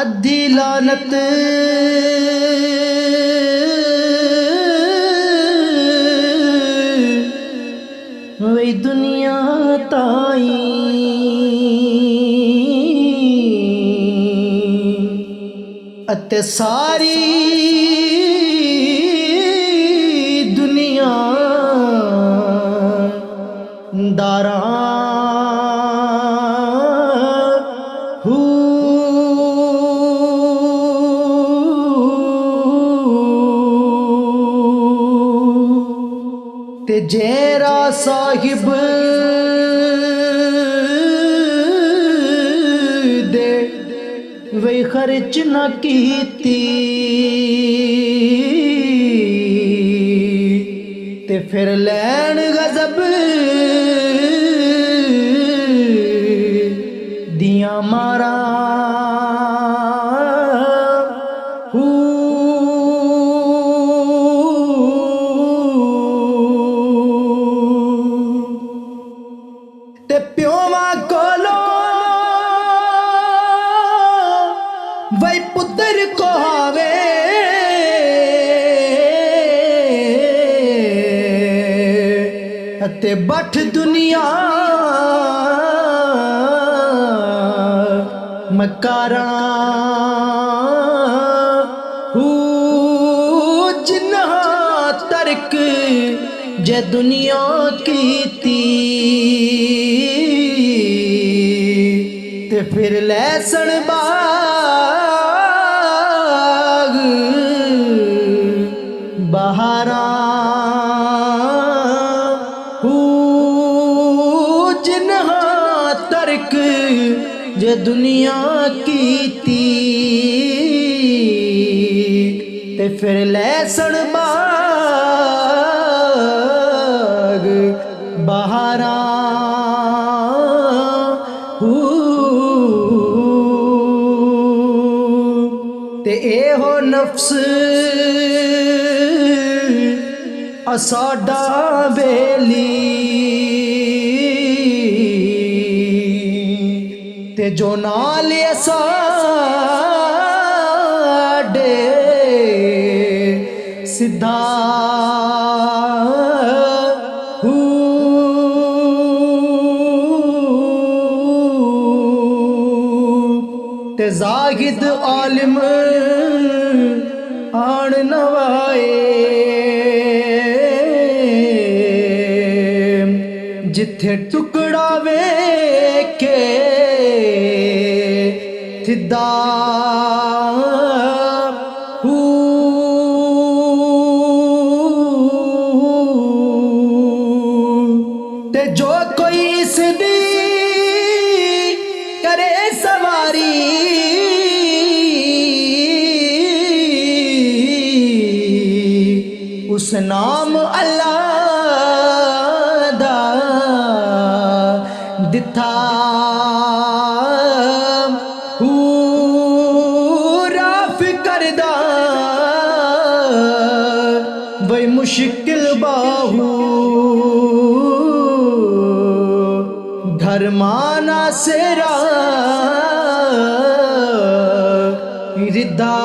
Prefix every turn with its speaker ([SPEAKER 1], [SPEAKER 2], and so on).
[SPEAKER 1] अद्धी लानत वही दुनिया ताई अते सारी दुनिया दारा ते जेरा साहिब दे वे खर्च न कीती ते फिर लैन गजब दिया मारा ते प्योवा कोलो वही पुत्र को आवे ते बठ दुनिया मकारा जिन्ना तर्क जे दुनिया की ते फिर लहसुन बाग बहारा जिन्हा तर्क जे दुनिया की ते फिर लहसुन बाग बहारा ते एहो नफ्स असाडा बेली ते जो नाल असाडे सिद्धा ते जाहिद आलिम आन नवाए जिथे टुकड़ा वेखे थिदा ते जो कोई इसदी करे सवारी उस नाम अल्लाह दा दिथा राफ करदा वही मुश्किल बाहू धर्माना सेरा रिदा